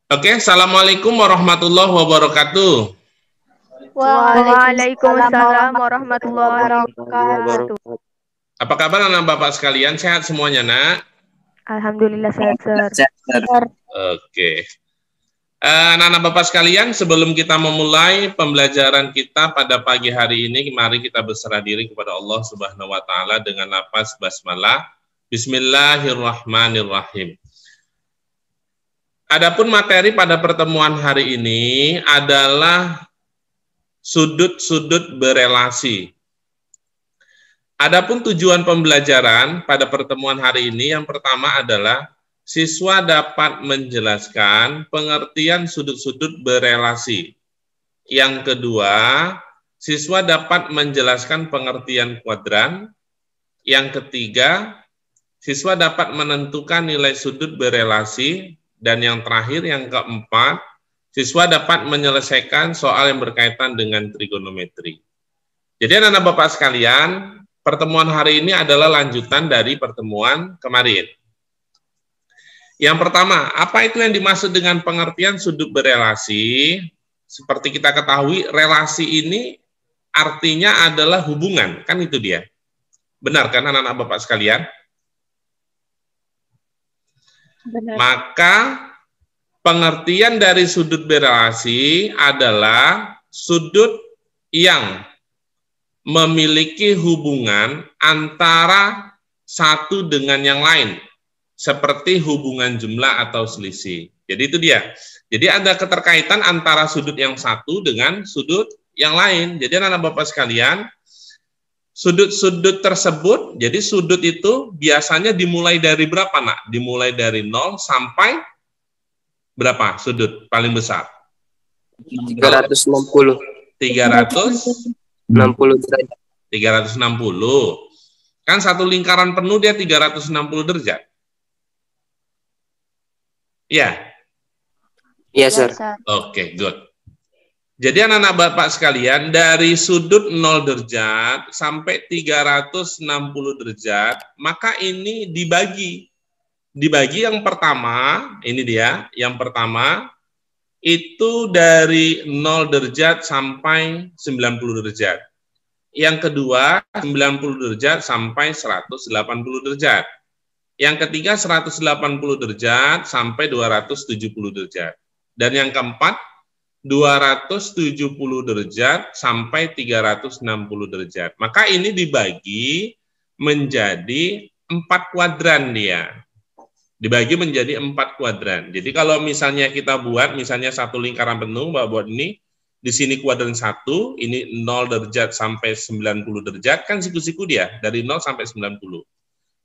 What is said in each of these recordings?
Oke, Assalamualaikum warahmatullahi wabarakatuh. Waalaikumsalam warahmatullahi wabarakatuh. Apa kabar anak bapak sekalian? Sehat semuanya, nak? Alhamdulillah sehat, Sir. Oke. Anak-anak bapak sekalian, sebelum kita memulai pembelajaran kita pada pagi hari ini, mari kita berserah diri kepada Allah Subhanahu wa taala dengan lafaz basmalah. Bismillahirrahmanirrahim. Adapun materi pada pertemuan hari ini adalah sudut-sudut berelasi. Adapun tujuan pembelajaran pada pertemuan hari ini yang pertama adalah siswa dapat menjelaskan pengertian sudut-sudut berelasi. Yang kedua, siswa dapat menjelaskan pengertian kuadran. Yang ketiga, siswa dapat menentukan nilai sudut berelasi. Dan yang terakhir, yang keempat, siswa dapat menyelesaikan soal yang berkaitan dengan trigonometri. Jadi anak-anak bapak sekalian, pertemuan hari ini adalah lanjutan dari pertemuan kemarin. Yang pertama, apa itu yang dimaksud dengan pengertian sudut berelasi? Seperti kita ketahui, relasi ini artinya adalah hubungan, kan itu dia. Benar kan anak-anak bapak sekalian? Benar. Maka pengertian dari sudut berelasi adalah sudut yang memiliki hubungan antara satu dengan yang lain, seperti hubungan jumlah atau selisih. Jadi itu dia. Jadi ada keterkaitan antara sudut yang satu dengan sudut yang lain. Jadi anak-anak bapak sekalian, sudut-sudut tersebut, jadi sudut itu biasanya dimulai dari berapa, nak? Dimulai dari 0 sampai berapa sudut paling besar? 360. 360 kan satu lingkaran penuh dia 360 derajat. Ya. Iya, Sir. Oke, good. Jadi anak-anak bapak sekalian, dari sudut 0 derajat sampai 360 derajat, maka ini dibagi. Dibagi yang pertama, ini dia, yang pertama itu dari 0 derajat sampai 90 derajat. Yang kedua, 90 derajat sampai 180 derajat. Yang ketiga, 180 derajat sampai 270 derajat. Dan yang keempat, 270 derajat sampai 360 derajat. Maka ini dibagi menjadi 4 kuadran dia. Dibagi menjadi 4 kuadran. Jadi kalau misalnya kita buat, misalnya satu lingkaran penuh, buat ini, di sini kuadran 1, ini 0 derajat sampai 90 derajat, kan siku-siku dia, dari 0 sampai 90.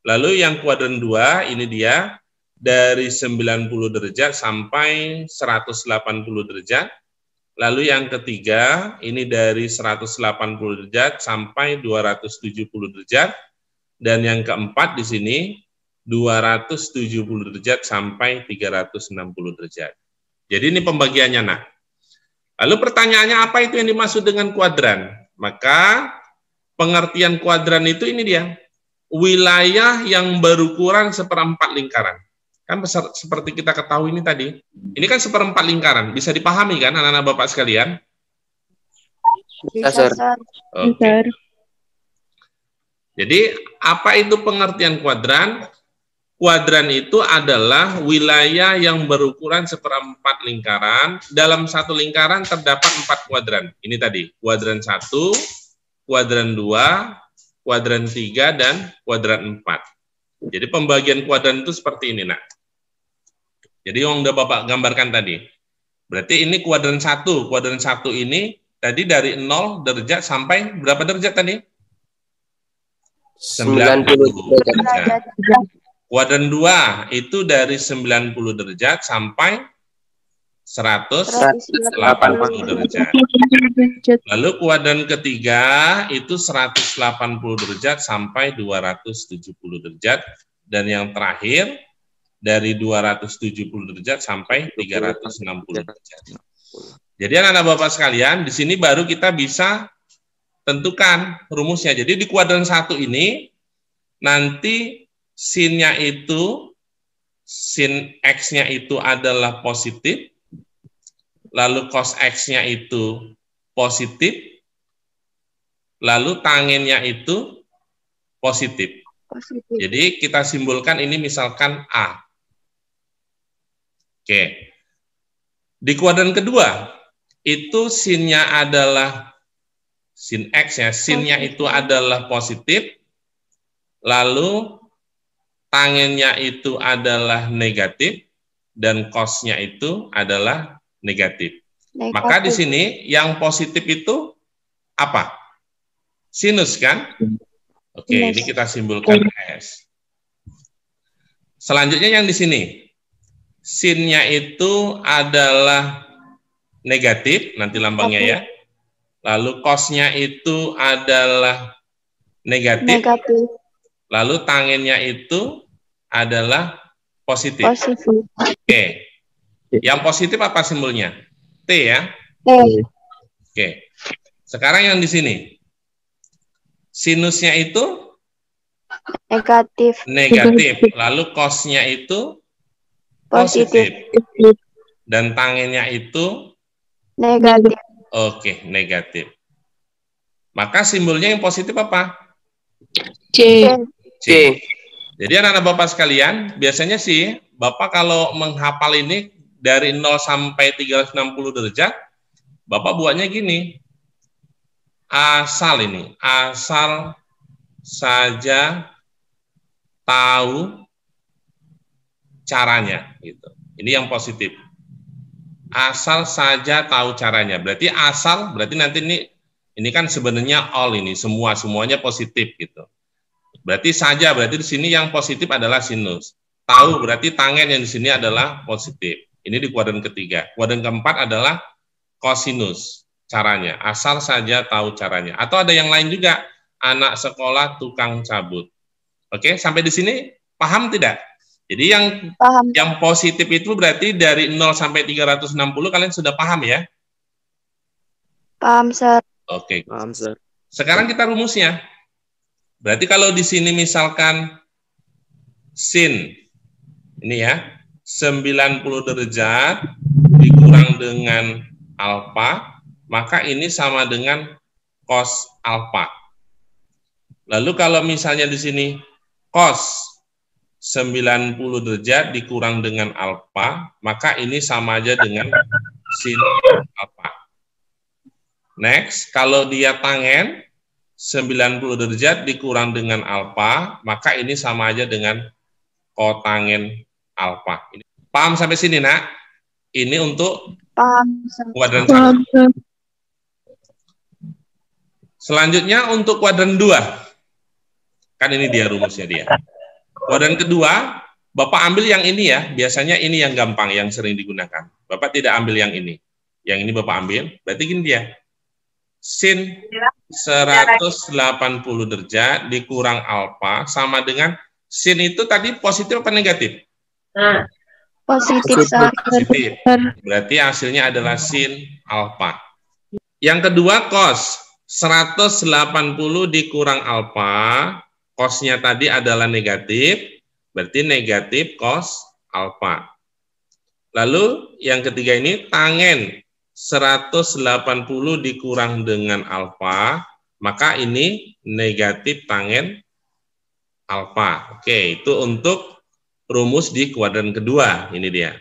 Lalu yang kuadran 2, ini dia, dari 90 derajat sampai 180 derajat. Lalu yang ketiga, ini dari 180 derajat sampai 270 derajat. Dan yang keempat di sini, 270 derajat sampai 360 derajat. Jadi ini pembagiannya, nak. Lalu pertanyaannya, apa itu yang dimaksud dengan kuadran? Maka pengertian kuadran itu ini dia, wilayah yang berukuran seperempat lingkaran. Kan seperti kita ketahui ini tadi, ini kan seperempat lingkaran, bisa dipahami kan anak-anak bapak sekalian? Bisa, Sir. Oke. Jadi apa itu pengertian kuadran? Kuadran itu adalah wilayah yang berukuran seperempat lingkaran. Dalam satu lingkaran terdapat 4 kuadran. Ini tadi, kuadran 1, kuadran 2, kuadran 3, dan kuadran 4. Jadi pembagian kuadran itu seperti ini, nak. Jadi yang udah Bapak gambarkan tadi. Berarti ini kuadran 1. Kuadran 1 ini tadi dari 0 derajat sampai berapa derajat tadi? 90 derajat. Kuadran 2 itu dari 90 derajat sampai 180 derajat. Lalu kuadran ketiga itu 180 derajat sampai 270 derajat. Dan yang terakhir dari 270 derajat sampai 360 derajat. Jadi anak-anak bapak sekalian, di sini baru kita bisa tentukan rumusnya. Jadi di kuadran 1 ini nanti sinnya itu sin X-nya itu adalah positif, lalu cos X-nya itu positif, lalu tangennya itu positif. Jadi kita simbolkan ini misalkan A. Oke. Di kuadran kedua, itu sinnya adalah sin X ya, sinnya itu adalah positif, lalu tangennya itu adalah negatif, dan cosnya itu adalah negatif. Maka di sini yang positif itu apa? Sinus kan? Oke, ini kita simbolkan S. Selanjutnya yang di sini, sinnya itu adalah negatif, nanti lambangnya ya. Lalu cosnya itu adalah negatif. Lalu tangennya itu adalah positif. Oke. Yang positif apa simbolnya? T ya. Oke. Sekarang yang di sini. Sinusnya itu negatif. Lalu cosnya itu positif. Dan tangennya itu Negatif. oke, negatif. Maka simbolnya yang positif apa? C. C. Jadi anak-anak Bapak sekalian, biasanya sih Bapak kalau menghafal ini dari 0 sampai 360 derajat, Bapak buatnya gini. Asal saja tahu caranya gitu. Ini yang positif. Asal saja tahu caranya. Berarti asal, berarti nanti ini kan sebenarnya all ini, semuanya positif gitu. Berarti saja, berarti di sini yang positif adalah sinus. Tahu berarti tangen yang di sini adalah positif. Ini di kuadran ketiga. Kuadran keempat adalah kosinus caranya. Asal saja tahu caranya. Atau ada yang lain juga, anak sekolah tukang cabut. Oke, sampai di sini paham tidak? Jadi yang positif itu berarti dari 0 sampai 360 kalian sudah paham ya? Paham, Sir. Oke. Paham, Sir. Sekarang kita rumusnya. Berarti kalau di sini misalkan sin ini ya 90 derajat dikurang dengan alfa, maka ini sama dengan cos alfa. Lalu kalau misalnya di sini cos 90 derajat dikurang dengan alfa, maka ini sama aja dengan sin alfa. Next, kalau dia tangen 90 derajat dikurang dengan alfa, maka ini sama aja dengan kotangen alfa. Paham sampai sini, Nak? Ini untuk kuadran 1. Selanjutnya untuk kuadran 2. Kan ini dia rumusnya dia. Kuadran kedua, Bapak ambil yang ini ya. Biasanya ini yang gampang, yang sering digunakan. Bapak tidak ambil yang ini. Yang ini Bapak ambil. Berarti gini dia. Sin 180 derajat dikurang alfa sama dengan sin itu tadi positif apa negatif? Positif. Positif. Berarti hasilnya adalah sin alfa. Yang kedua cos 180 dikurang alfa. Cosnya tadi adalah negatif, berarti negatif cos alfa. Lalu yang ketiga ini tangen 180 dikurang dengan alfa, maka ini negatif tangen alfa. Oke, itu untuk rumus di kuadran kedua, ini dia.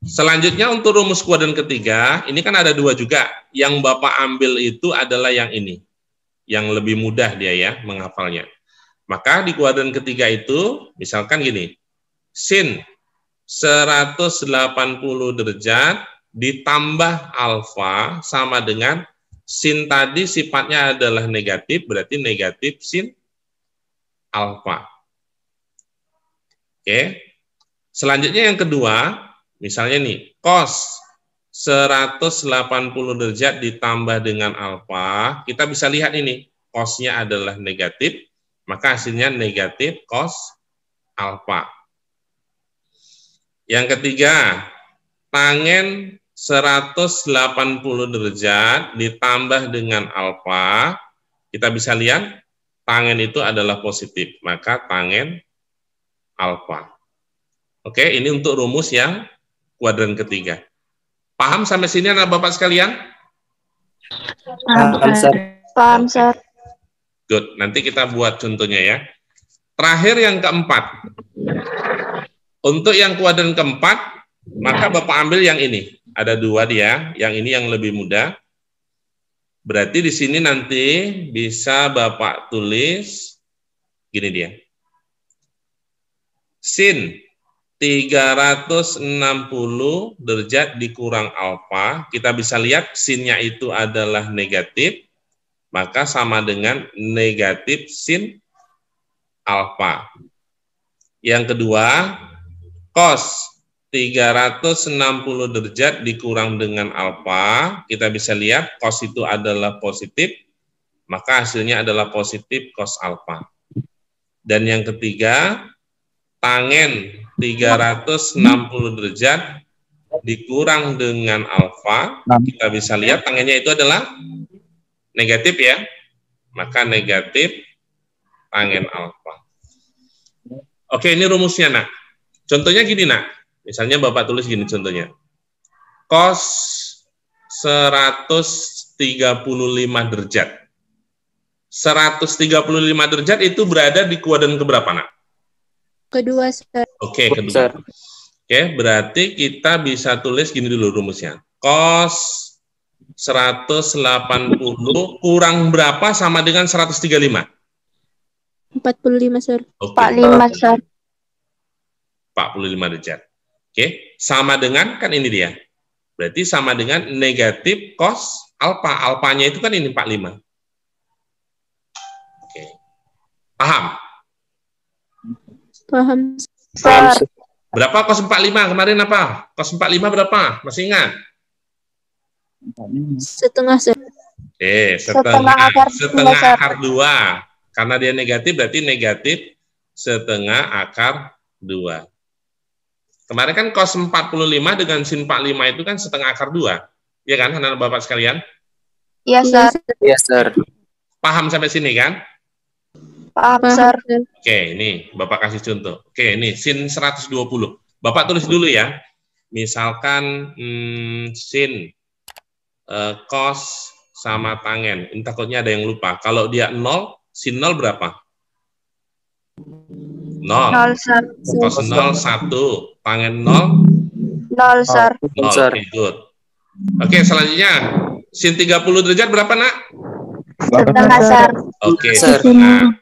Selanjutnya untuk rumus kuadran ketiga, ini kan ada 2 juga. Yang Bapak ambil itu adalah yang ini. Yang lebih mudah dia ya menghafalnya. Maka di kuadran ketiga itu, misalkan gini. Sin 180 derajat ditambah alfa sama dengan sin tadi sifatnya adalah negatif, berarti negatif sin alfa. Oke. Selanjutnya yang kedua, misalnya nih, cos 180 derajat ditambah dengan alfa, kita bisa lihat ini, cosnya adalah negatif, maka hasilnya negatif cos alfa. Yang ketiga, tangen 180 derajat ditambah dengan alfa, kita bisa lihat, tangen itu adalah positif, maka tangen alfa. Oke, ini untuk rumus yang kuadran ketiga. Paham sampai sini anak Bapak sekalian? Paham, Sir. Paham, Sir. Good, nanti kita buat contohnya ya. Terakhir yang keempat. Untuk yang kuadran keempat, maka Bapak ambil yang ini. Ada dua dia, yang ini yang lebih mudah. Berarti di sini nanti bisa Bapak tulis, gini dia. Sin 360 derajat dikurang alfa, kita bisa lihat sinnya itu adalah negatif, maka sama dengan negatif sin alfa. Yang kedua, cos 360 derajat dikurang dengan alfa, kita bisa lihat cos itu adalah positif, maka hasilnya adalah positif cos alfa. Dan yang ketiga, tangen 360 derajat dikurang dengan alfa, kita bisa lihat tangennya itu adalah negatif ya, maka negatif tangen alfa. Oke, ini rumusnya nak. Contohnya gini nak, misalnya Bapak tulis gini contohnya, cos 135 derajat. 135 derajat itu berada di kuadran keberapa nak? Kedua, Sir. Oke, kedua. Oke, berarti kita bisa tulis gini dulu rumusnya. Cos 180 kurang berapa sama dengan 135? 45, Sir. Oke, 45, Sir. 45 derajat. Oke, sama dengan, kan ini dia. Berarti sama dengan negatif cos alfa. Alfanya itu kan ini 45. Oke. Paham? Paham. Sir. Berapa cos 45 kemarin apa? Cos 45 berapa? Masih ingat? Setengah, Sir. Oke, Setengah setengah akar akar 2. Karena dia negatif, berarti negatif setengah akar 2. Kemarin kan cos 45 dengan sin 45 itu kan setengah akar 2. Ya kan, anak Bapak sekalian? Iya, Sir. Iya, Sir. Paham sampai sini kan? Paham, Paham, Sir. Sir. Oke, ini Bapak kasih contoh. Oke, ini sin 120. Bapak tulis dulu ya. Misalkan sin cos sama tangen. Ini takutnya ada yang lupa. Kalau dia 0, sin 0 berapa? 0. 0, Sir. Cos 0, 1. Tangen 0, 0, Sir. 0. Sir. Oke, good. Oke, selanjutnya. Sin 30 derajat berapa, nak? Setengah, Sir. Oke, Sir. setengah.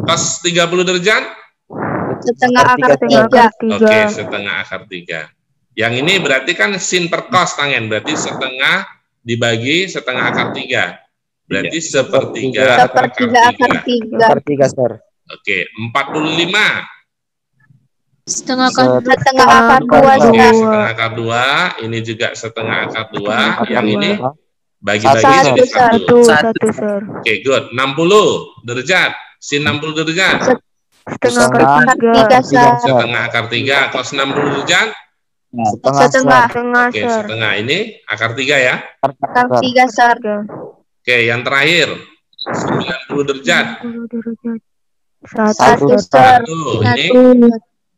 Cos 30 derajat? Setengah akar 3. Oke, setengah akar 3. Yang ini berarti kan sin per cos tangen, berarti setengah dibagi setengah akar 3. Berarti sepertiga Sepertiga akar 3. Akar 3, Sir. Oke, 45. Setengah akar. Setengah akar 2, Oke, Sir. setengah akar 2. Ini juga setengah akar 2. Yang ini bagi-bagi Satu, jadi Sir. 1. Sir. Oke, good. 60 derajat. Sin 60 derajat. Setengah akar 3, Sir. Setengah akar 3. Cos 60 derajat. Setengah. Oke, setengah. Ini akar 3 ya. Akar 3, Sir. Oke, yang terakhir. 90 derajat. 1, Sir. 1. Ini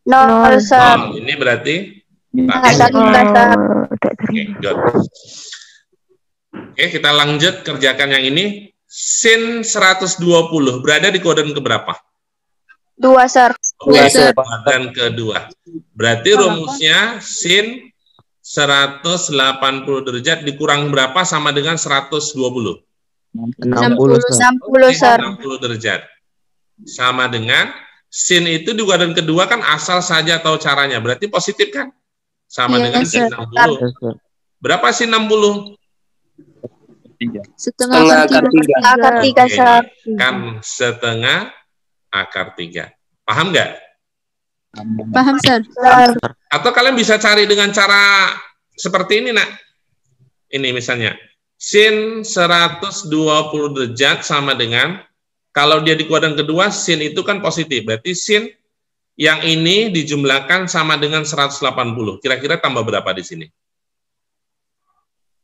0, Sir. Ini berarti Akar 3, Sir. Oke, good. Oke, kita lanjut kerjakan yang ini. Sin 120 berada di kuadran keberapa? 2, Sir. Oke, Sir. kuadran kedua. Berarti rumusnya sin 180 derajat dikurang berapa sama dengan 120? 60, Sir. 60, Sir. 60 derajat. Sama dengan sin itu di kuadran kedua kan asal saja tahu caranya. Berarti positif kan? Sama Iya, dengan sin Sir. 60. Berapa sin 60? Setengah Setengah akar akar 3. Akar 3, Oke, Sir. kan setengah akar 3. Paham nggak? Paham, Sir. Sir. Atau kalian bisa cari dengan cara seperti ini, nak. Ini misalnya, sin 120 derajat sama dengan, kalau dia di kuadran kedua, sin itu kan positif. Berarti sin yang ini dijumlahkan sama dengan 180. Kira-kira tambah berapa di sini?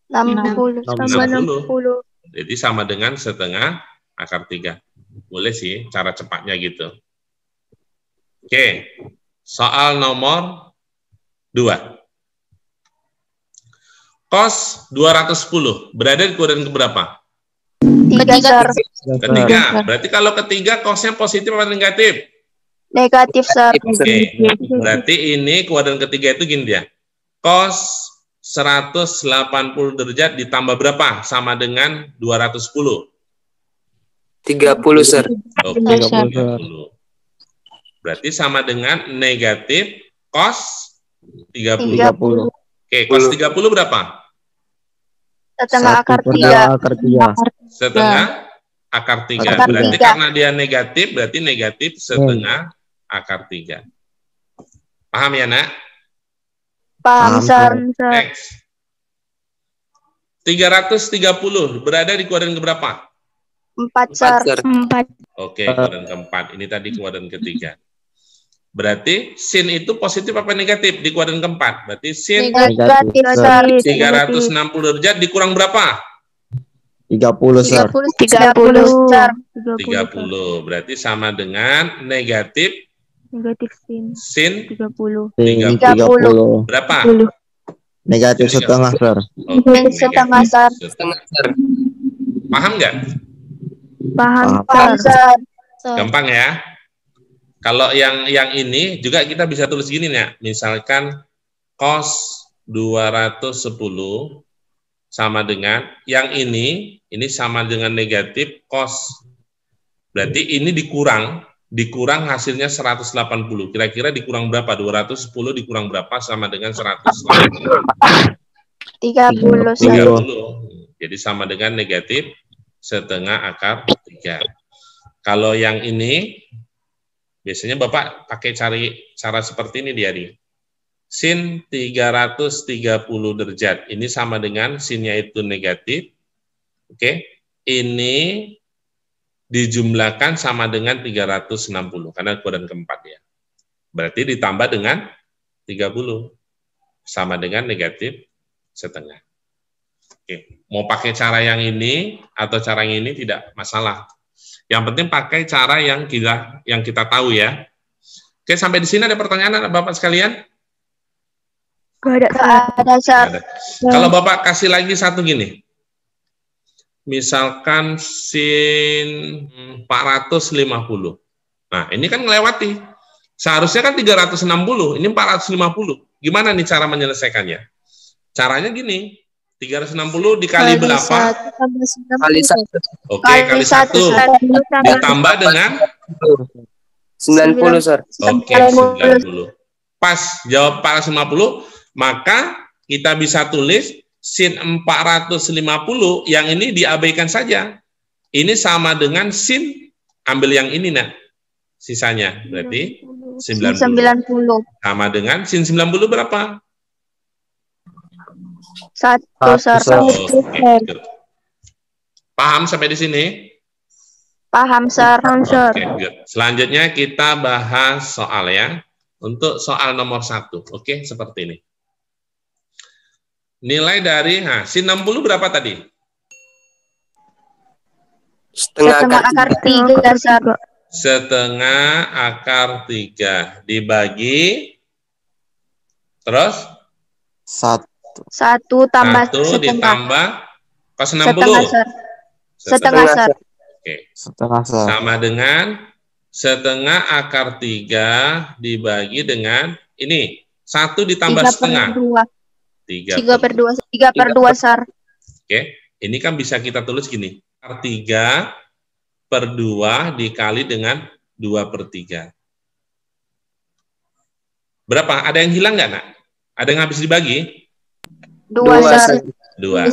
60. 60. 60. Jadi sama dengan setengah akar 3. Boleh sih cara cepatnya gitu. Oke, soal nomor 2. Cos 210 berada di kuadran keberapa? 3, Sir. Ketiga. Berarti kalau ketiga cosnya positif atau negatif? Negatif, Sir. Oke. Berarti ini kuadran ketiga itu gini dia. Cos 180 derajat ditambah berapa? Sama dengan 210. 30, Sir. Oke, 30. Berarti sama dengan negatif cos 30. 30. Oke, cos 30 berapa? Setengah akar 3. Setengah akar 3. Akar Berarti 3. karena dia negatif, berarti negatif setengah akar 3. Paham ya, Nak? Paham, Sir. Next. 330 berada di kuadran keberapa? 4, Sir. 4. Oke, kuadran keempat. Ini tadi kuadran ketiga. Berarti sin itu positif apa negatif di kuadran keempat? Berarti sin Negatif, Sir. 360 derajat dikurang berapa? 30, Sir. 30, Sir. 30. Berarti sama dengan negatif Negatif sin 30. 30. Berapa? Negatif setengah, Sir. Oke, Setengah, negatif Sir. Setengah, Sir. Paham nggak? Paham, Paham, Sir. Gampang ya. Kalau yang ini juga kita bisa tulis gini ya. Misalkan cos 210 sama dengan yang ini sama dengan negatif cos. Berarti ini dikurang hasilnya 180. Kira-kira dikurang berapa? 210 dikurang berapa sama dengan 180? 30, Sir. 30. Jadi sama dengan negatif setengah akar 3. Kalau yang ini biasanya Bapak pakai cari cara seperti ini dia nih. Sin 330 derajat. Ini sama dengan sinnya itu negatif. Oke. Ini dijumlahkan sama dengan 360 karena kuadran keempat ya. Berarti ditambah dengan 30 sama dengan negatif setengah. Oke. Mau pakai cara yang ini atau cara yang ini tidak masalah. Yang penting pakai cara yang kita tahu ya. Oke, sampai di sini ada pertanyaan Bapak sekalian? Gak ada, Sir. Ada. Kalau Bapak kasih lagi satu gini. Misalkan sin 450. Nah, ini kan melewati. Seharusnya kan 360, ini 450. Gimana nih cara menyelesaikannya? Caranya gini. 360 dikali berapa? Kali 1. Oke, kali 1. Ditambah dengan 90, Sir. oke, 90. Pas jawab 450, maka kita bisa tulis sin 450 yang ini diabaikan saja. Ini sama dengan sin, ambil yang ini nak. Sisanya berarti 90. Sama dengan sin 90 berapa? 1, Sir. Oke. Paham sampai di sini? Paham, Sir. Oke, good. Selanjutnya kita bahas soal ya. Untuk soal nomor 1, oke, seperti ini. Nilai dari, sin 60 berapa tadi? Setengah akar 3, Sir. Setengah akar 3 dibagi, terus? 1 tambah 1 setengah. ditambah cos 60. Setengah, Sir. Setengah, Sir. Oke. Setengah, Sir. Sama dengan setengah akar 3 dibagi dengan ini. 1 ditambah 3 setengah. per 2. 3 per 2. 3 per 2, Sir. Oke. Ini kan bisa kita tulis gini. Akar 3 per 2 dikali dengan 2 per 3. Berapa? Ada yang hilang nggak, nak? Ada yang habis dibagi? 2, Sir. 2.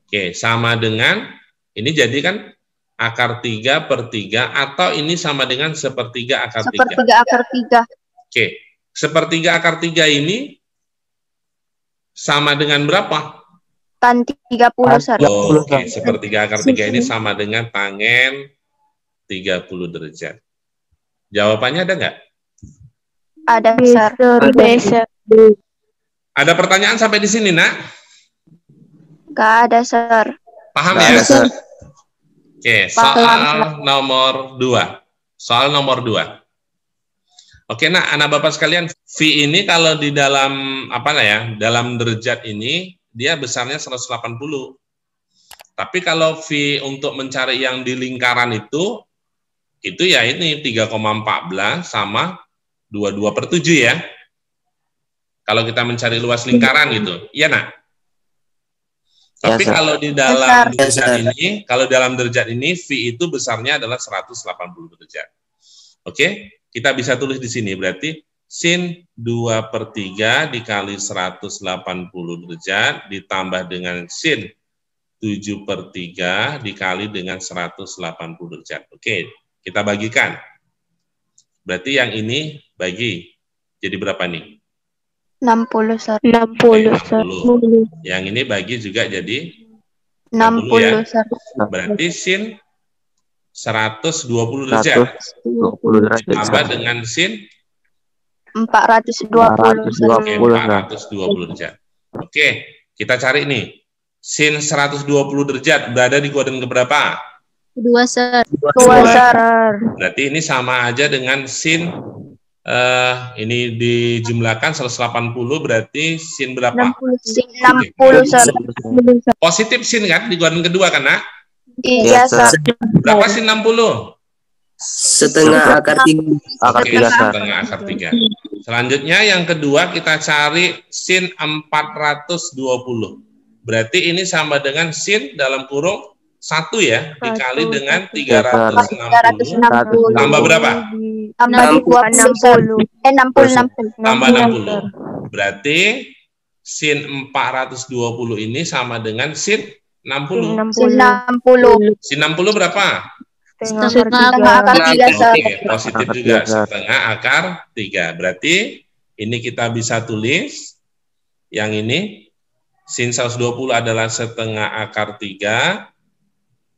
Oke, sama dengan, ini jadi kan akar 3 per 3, atau ini sama dengan sepertiga akar 3. Sepertiga akar 3. Oke, sepertiga akar 3 ini sama dengan berapa? Tan 30, Sir. Oke, sepertiga akar 3 ini sama dengan tangen 30 derajat. Jawabannya ada nggak? Ada, Sir. Ada pertanyaan sampai di sini, nak? Gak ada, Sir. Paham Nggak ya? ada, Sir. Oke, soal nomor 2. Soal nomor 2. Oke, nah anak Bapak sekalian, V ini kalau di dalam dalam derajat ini dia besarnya 180. Tapi kalau V untuk mencari yang di lingkaran itu ya ini 3,14 sama 22/7 ya. Kalau kita mencari luas lingkaran gitu. Iya, nak? Tapi kalau di dalam derajat ini, V itu besarnya adalah 180 derajat. Oke, kita bisa tulis di sini, berarti sin 2/3 dikali 180 derajat ditambah dengan sin 7/3 dikali dengan 180 derajat. Oke, kita bagikan. Berarti yang ini bagi, jadi berapa nih? 60, Sir. 60, Sir. 60. Yang ini bagi juga jadi 60, ya. Sir. Berarti sin 120 derajat. 120 derajat. Tambah dengan sin 420, Sir. Oke, 420 derajat. Oke, kita cari nih. Sin 120 derajat berada di kuadran keberapa? 2, Sir. 2, Sir. Berarti ini sama aja dengan sin ini dijumlahkan 180 berarti sin berapa? 60, Sir. Positif sin kan di kuadran kedua kan, nak? Iya, Sir. Berapa sin 60? Setengah akar 3. Oke, setengah akar 3. Selanjutnya yang kedua kita cari sin 420. Berarti ini sama dengan sin dalam kurung 1 ya, dikali dengan 360. Tambah berapa? Tambah 20, Sir. 60. Tambah 60. Berarti sin 420 ini sama dengan sin 60. 60. Sin 60 berapa? Setengah akar 3, Sir. Oke, positif juga, setengah akar 3. Berarti ini kita bisa tulis yang ini sin 120 adalah setengah akar 3.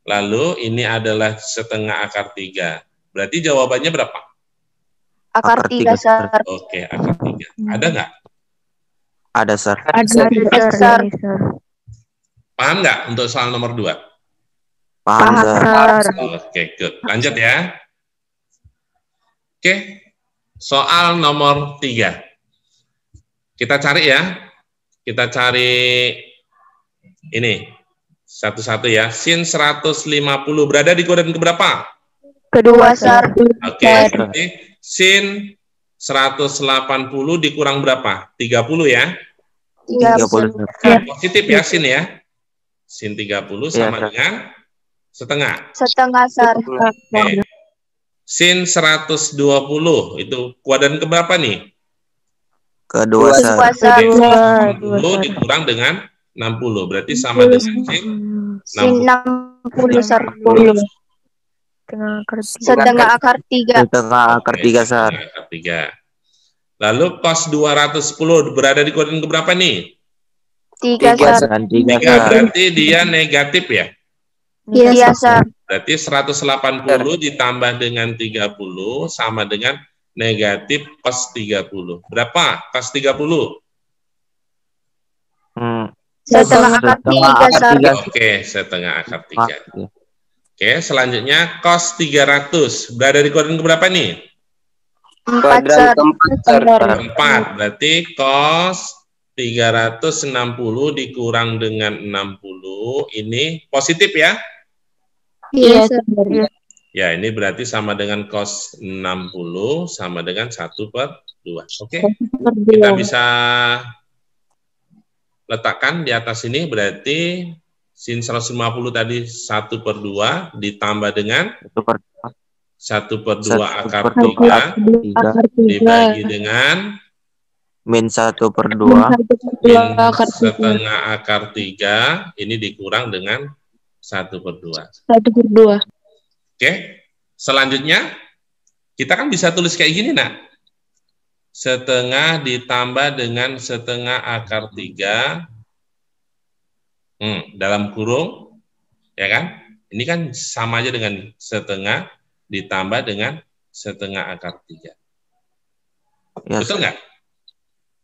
Lalu ini adalah setengah akar 3. Berarti jawabannya berapa? Akar 3, Sir. Oke, akar 3. Ada nggak? Ada, Sir. Ada, Sir. Paham nggak untuk soal nomor 2? Paham, Sir. Oke, good. Lanjut ya. Oke, soal nomor 3. Kita cari ya. Kita cari ini. Satu-satu ya. Sin 150 berada di kuadran keberapa? Kedua, Sir. Oke, berarti sin 180 dikurang berapa? 30 ya? 30. Nah, positif ya sin ya. Sin 30 sama dengan setengah. Setengah, Sir. Oke. Sin 120 itu kuadran keberapa nih? Kedua, Sir. Kedua, Sir. 60 dikurang dengan 60. Berarti sama dengan sin 60, Sir. Setengah akar 3. Setengah akar 3. Setengah akar 3, Sir. Setengah akar 3. Lalu cos 210 berada di kuadran keberapa nih? 3, Sir. 3, 3, Sir. berarti dia negatif ya? Iya, Sir. Berarti 180 ditambah dengan 30 sama dengan negatif cos 30. Berapa cos 30? Setengah akar 3, Sir. Oke, setengah akar 3. Oke, selanjutnya cos 300 berada di kuadran keberapa nih? 4, Sir. Keempat, Sir. 4. Berarti cos 360 dikurang dengan 60 ini positif ya? Iya, Sir. Ya, ini berarti sama dengan cos 60 sama dengan 1/2. Oke, kita bisa letakkan di atas ini berarti sin 150 tadi 1/2 ditambah dengan 1/2 akar 3 dibagi dengan min 1/2 min setengah akar 3 ini dikurang dengan 1/2. 1/2. Oke, selanjutnya kita kan bisa tulis kayak gini, nak. Setengah ditambah dengan setengah akar 3 dalam kurung, ya kan? Ini kan sama aja dengan setengah ditambah dengan setengah akar 3. Ya, Betul nggak?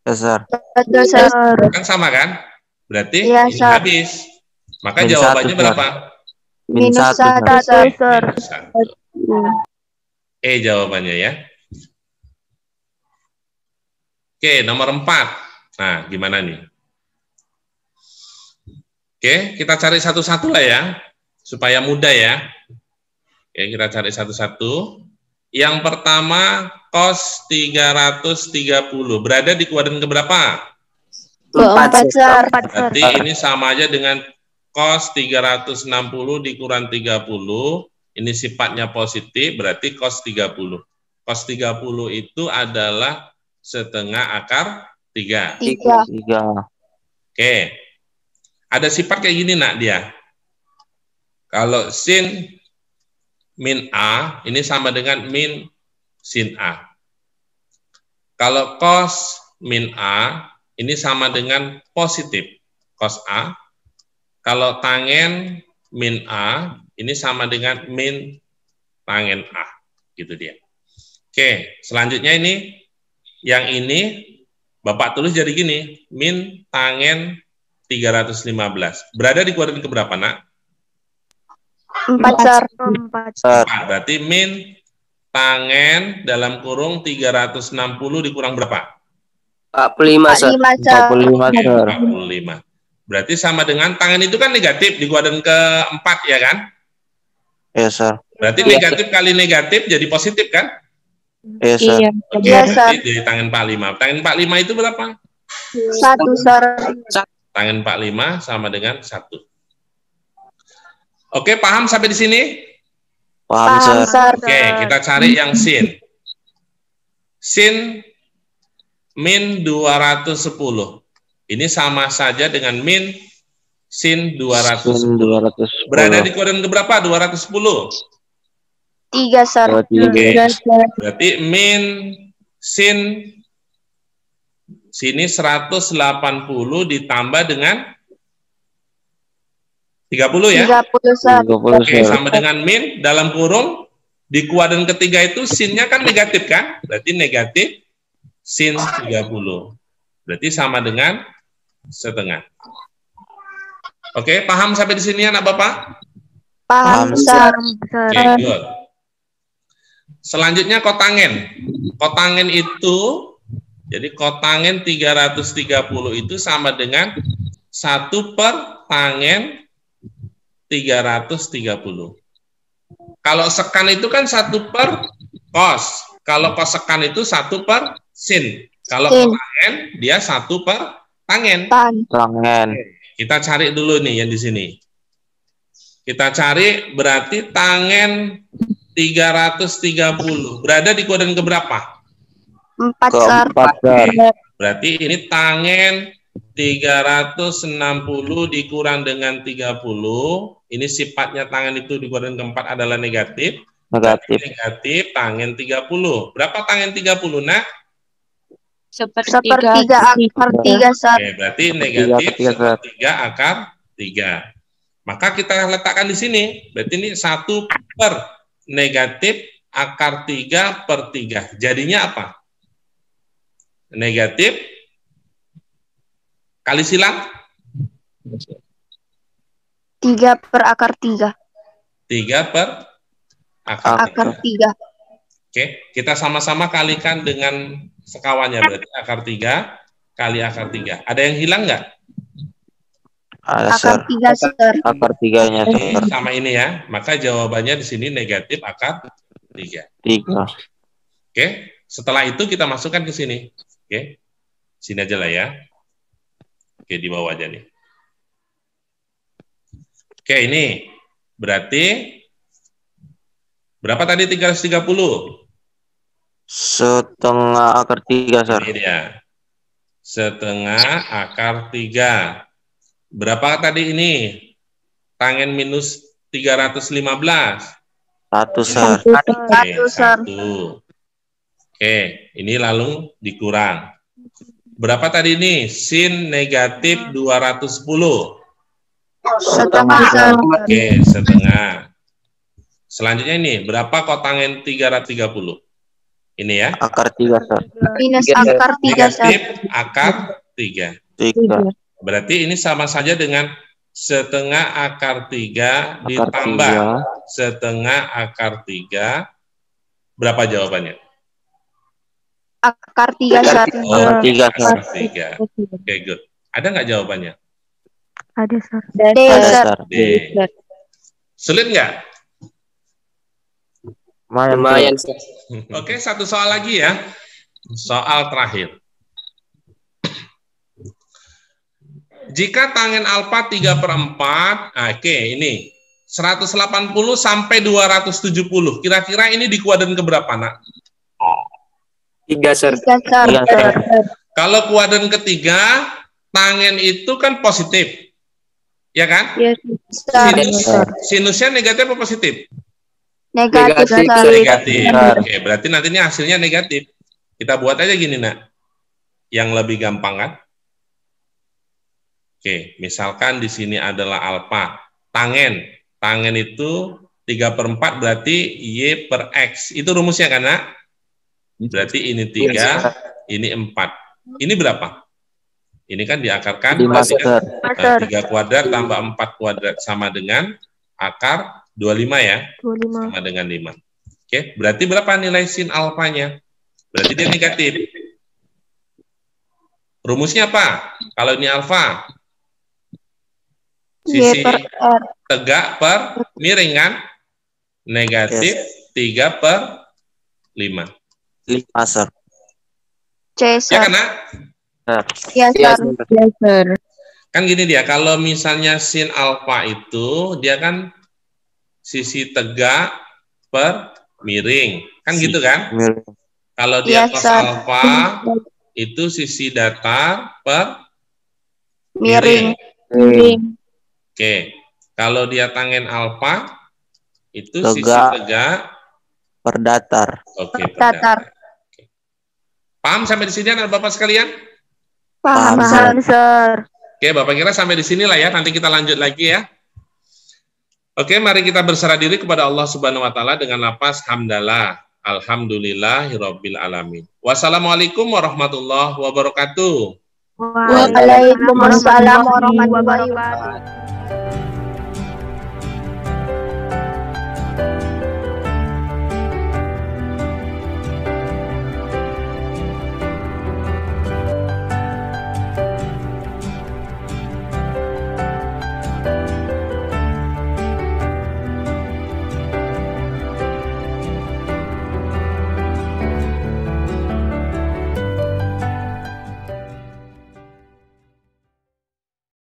ya, Sir. Betul, Sir. Kan sama kan? Berarti Iya, ini Sir. habis. Maka Min jawabannya 1, Sir. berapa? Minus -1, satu, Sar. Sar. Minus 1. Jawabannya ya. Oke, nomor 4. Nah, gimana nih? Oke, kita cari satu-satu lah ya, supaya mudah ya. Oke, kita cari satu-satu. Yang pertama, cos 330. Berada di kuadran keberapa? Keempat, Sar. Berarti ini sama aja dengan cos 360 dikurang 30. Ini sifatnya positif, berarti cos 30. Cos 30 itu adalah setengah akar 3. 3. 3. Oke. Ada sifat kayak gini nak dia. Kalau sin min A, ini sama dengan min sin A. Kalau cos min A, ini sama dengan positif cos A. Kalau tangen min A, ini sama dengan min tangen A. Gitu dia. Oke, selanjutnya ini, yang ini, Bapak tulis jadi gini, min tangen 315. Berada di kuadran keberapa, nak? 4, Sar. 4. Berarti min tangen dalam kurung 360 dikurang berapa? 45, Sar. 45, Sar. 45, Sar. 45. Berarti sama dengan tangen itu kan negatif di kuadran keempat, ya kan? Iya, Sar. Berarti negatif kali negatif jadi positif kan? Iya, Sar. Iya. Oke, Iya, berarti dari tangen 45. Tangen 45 itu berapa? 1, Sar. Tangen 45 sama dengan 1. Oke, paham sampai di sini? Paham, Paham, Sar. Sar. Oke, kita cari yang sin. Sin min 210. Ini sama saja dengan min sin 210. 210. Berada di kuadran keberapa? 210. 3, Sar. 23. Berarti min sin sini 180 ditambah dengan 30 ya. 30, Sar. 30, Oke, Sar. sama dengan min dalam kurung di kuadran ketiga itu sinnya kan negatif kan? Berarti negatif sin 30. Berarti sama dengan setengah. Oke, paham sampai di sini anak Bapak? Paham, Paham, Sar. Oke, good. Selanjutnya kotangen. Kotangen itu, jadi kotangen 330 itu sama dengan 1 per tangen 330. Kalau sekan itu kan 1 per cos. Kalau kosekan itu 1 per sin. Kalau Sin. kotangen, dia 1 per tangen. Tan. Tangen. Kita cari dulu nih yang di sini. Kita cari berarti tangen 330. Berada di kuadran keberapa? 4, Sar. Keempat, Sar. Berarti ini tangen 360 dikurang dengan 30. Ini sifatnya tangen itu di kuadran keempat adalah negatif. Negatif. Negatif tangen 30. Berapa tangen 30, nak? Sepertiga akar 3, Sar. Oke, berarti negatif Tiga, Sar. sepertiga akar 3. Maka kita letakkan di sini. Berarti ini 1 per negatif akar 3 per 3. Jadinya apa? Negatif kali silang 3 per akar 3. 3 per akar 3. Akar 3. Oke, kita sama-sama kalikan dengan sekawannya, berarti akar 3 kali akar 3. Ada yang hilang nggak? Ada, Akar Sar. 3, Sar. Akar 3-nya, Oke, Sar. sama ini ya. Maka jawabannya di sini negatif akar 3. 3. Oke, setelah itu kita masukkan ke sini. Oke, sini aja lah ya. Oke, di bawah aja nih. Oke, ini berarti berapa tadi 330? Setengah akar 3, Sar. Ini dia. Setengah akar 3. Berapa tadi ini? Tangen minus 315. 1, Sar. Oke, 1, Sar. 1. Oke, ini lalu dikurang. Berapa tadi ini? Sin negatif 210. Setengah, Sar. Oke, setengah. Selanjutnya ini, berapa kotangen 330? Ini ya. Akar 3, Sar. Minus akar 3, Sar. Negatif akar 3. 3. Berarti ini sama saja dengan setengah akar 3 ditambah setengah akar 3. Berapa jawabannya? Akar 3, Sar. Oh, 3, Sar. akar 3. Oke, good. Ada nggak jawabannya? Ada, Sar. D, Ada, Sar. Sar. D. Sulit nggak? Lumayan, Sar. Oke, satu soal lagi ya. Soal terakhir. Jika tangen alfa 3/4, oke, ini 180 sampai 270. Kira-kira ini di kuadran keberapa, Nak? 3, Sar. 3, Sar. 3, Sar. Kalau kuadran ketiga, tangen itu kan positif. Ya kan? Iya, Sar. Sinusnya negatif apa positif? Negatif, Negatif. Sar. Negatif. Benar. Oke, berarti nantinya hasilnya negatif. Kita buat aja gini, Nak. Yang lebih gampang kan? Oke, misalkan di sini adalah alfa. Tangen. Tangen itu 3/4 berarti Y per X. Itu rumusnya kan, Nak? Berarti ini 3, ini 4. Ini berapa? Ini kan diakarkan 5, berarti kan? Sar. Nah, 3 kuadrat tambah 4 kuadrat sama dengan akar 25 ya, 25. sama dengan 5. Oke, berarti berapa nilai sin alfanya? Berarti dia negatif. Rumusnya apa? Kalau ini alfa, Y sisi per R. tegak per miring kan? Negatif 3/5. 5, Sar. Ya C, Sar. kan, Nak? Iya, Iya, Sar. Sar. Iya, Sar. Kan gini dia, kalau misalnya sin alfa itu, dia kan sisi tegak per miring. Kan gitu kan? Kalau dia Iya, cos Sar. alfa, itu sisi datar per Miring. Miring. Oke. Kalau dia tangen alfa, itu sisi Tegak. tegak. Per datar. Oke, per Datar. datar. Oke. Paham sampai di sini anak Bapak sekalian? Paham, Paham, Sar. Paham, Sar. Oke, Bapak kira sampai di sinilah ya. Nanti kita lanjut lagi ya. Oke, mari kita berserah diri kepada Allah Subhanahu wa taala dengan lafaz hamdalah. Alhamdulillahirabbil alamin. Wassalamualaikum warahmatullahi wabarakatuh. Waalaikumsalam warahmatullahi wabarakatuh.